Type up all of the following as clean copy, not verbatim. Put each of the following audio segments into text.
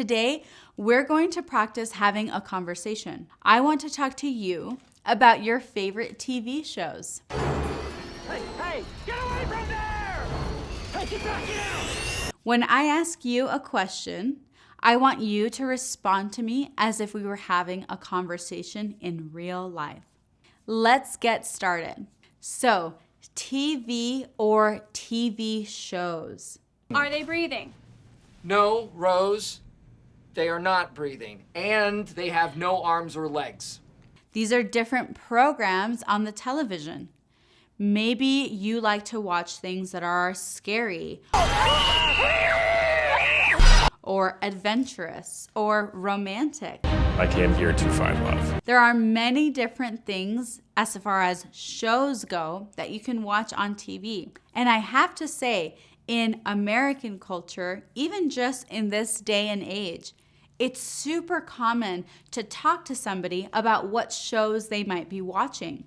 Today, we're going to practice having a conversation. I want to talk to you about your favorite TV shows. Hey, get away from there! Hey, get back here! When I ask you a question, I want you to respond to me as if we were having a conversation in real life. Let's get started. So, TV or TV shows? Are they breathing? No, Rose, they are not breathing, and they have no arms or legs. These are different programs on the television. Maybe you like to watch things that are scary, or adventurous, or romantic. I came here to find love. There are many different things as far as shows go that you can watch on TV. And I have to say, in American culture, even just in this day and age, it's super common to talk to somebody about what shows they might be watching.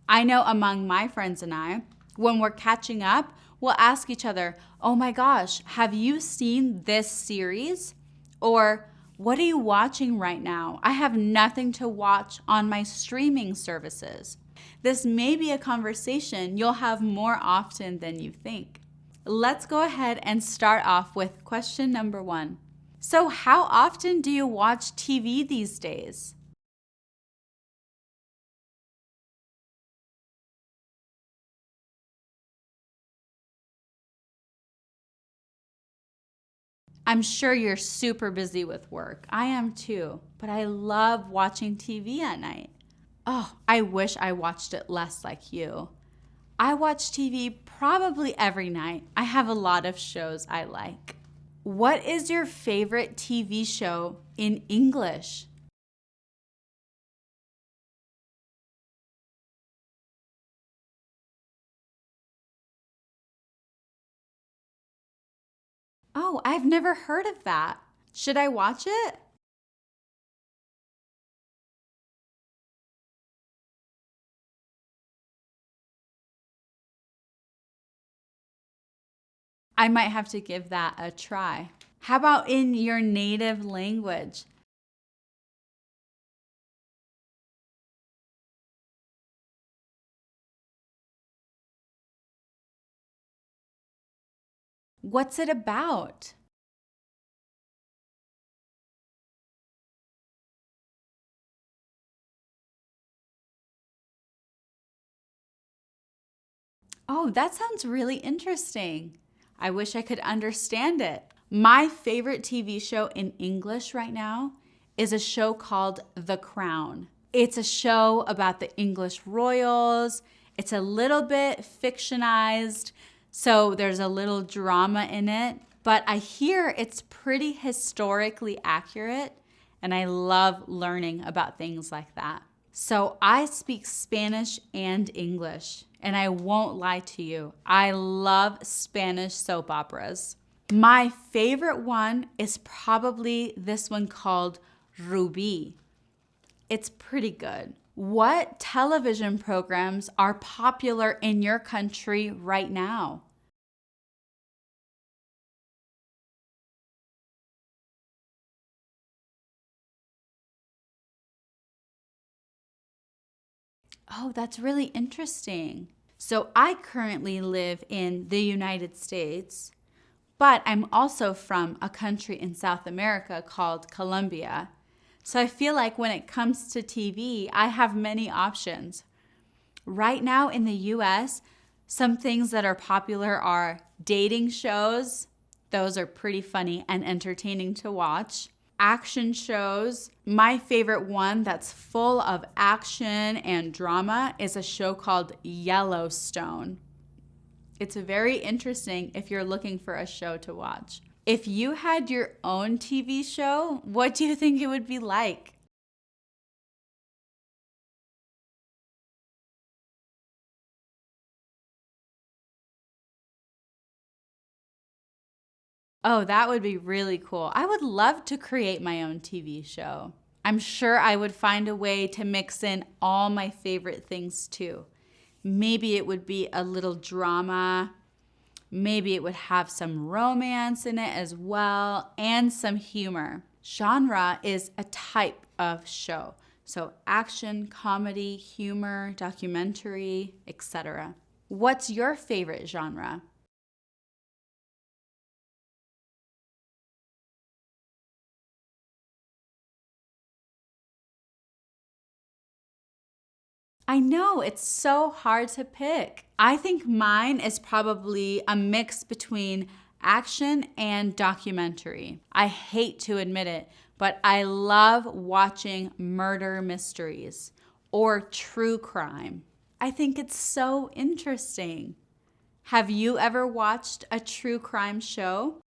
I know among my friends and I, when we're catching up, we'll ask each other, oh my gosh, have you seen this series? Or what are you watching right now? I have nothing to watch on my streaming services. This may be a conversation you'll have more often than you think. Let's go ahead and start off with question number 1. So how often do you watch TV these days? I'm sure you're super busy with work. I am too, but I love watching TV at night. Oh, I wish I watched it less like you. I watch TV probably every night. I have a lot of shows I like. What is your favorite TV show in English? Oh, I've never heard of that. Should I watch it? I might have to give that a try. How about in your native language? What's it about? Oh, that sounds really interesting. I wish I could understand it. My favorite TV show in English right now is a show called The Crown. It's a show about the English royals. It's a little bit fictionized, so there's a little drama in it, but I hear it's pretty historically accurate, and I love learning about things like that. So I speak Spanish and English, and I won't lie to you, I love Spanish soap operas. My favorite one is probably this one called Ruby. It's pretty good. What television programs are popular in your country right now? Oh, that's really interesting. So I currently live in the United States, but I'm also from a country in South America called Colombia. So I feel like when it comes to TV, I have many options. Right now in the US, some things that are popular are dating shows. Those are pretty funny and entertaining to watch. Action shows. My favorite one that's full of action and drama is a show called Yellowstone. It's very interesting if you're looking for a show to watch. If you had your own TV show, what do you think it would be like? Oh, that would be really cool. I would love to create my own TV show. I'm sure I would find a way to mix in all my favorite things too. Maybe it would be a little drama. Maybe it would have some romance in it as well and some humor. Genre is a type of show. So action, comedy, humor, documentary, etc. What's your favorite genre? I know, it's so hard to pick. I think mine is probably a mix between action and documentary. I hate to admit it, but I love watching murder mysteries or true crime. I think it's so interesting. Have you ever watched a true crime show?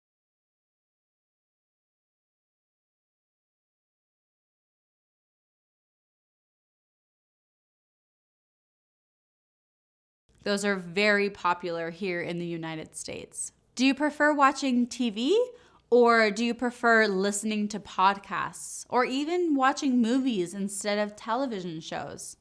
Those are very popular here in the United States. Do you prefer watching TV or do you prefer listening to podcasts or even watching movies instead of television shows?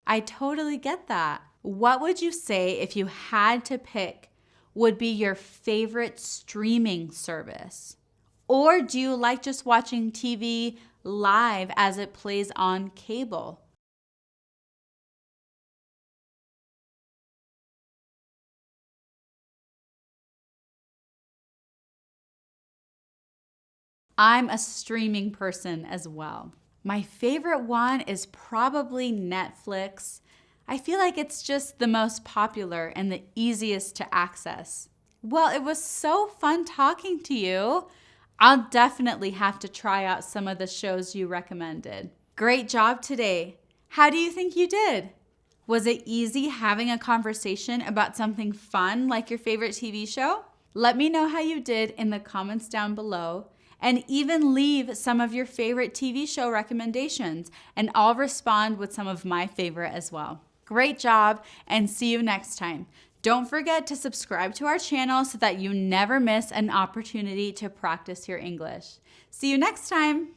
I totally get that. What would you say if you had to pick would be your favorite streaming service? Or do you like just watching TV live as it plays on cable? I'm a streaming person as well. My favorite one is probably Netflix. I feel like it's just the most popular and the easiest to access. Well, it was so fun talking to you. I'll definitely have to try out some of the shows you recommended. Great job today. How do you think you did? Was it easy having a conversation about something fun like your favorite TV show? Let me know how you did in the comments down below, and even leave some of your favorite TV show recommendations, and I'll respond with some of my favorite as well. Great job, and see you next time. Don't forget to subscribe to our channel so that you never miss an opportunity to practice your English. See you next time.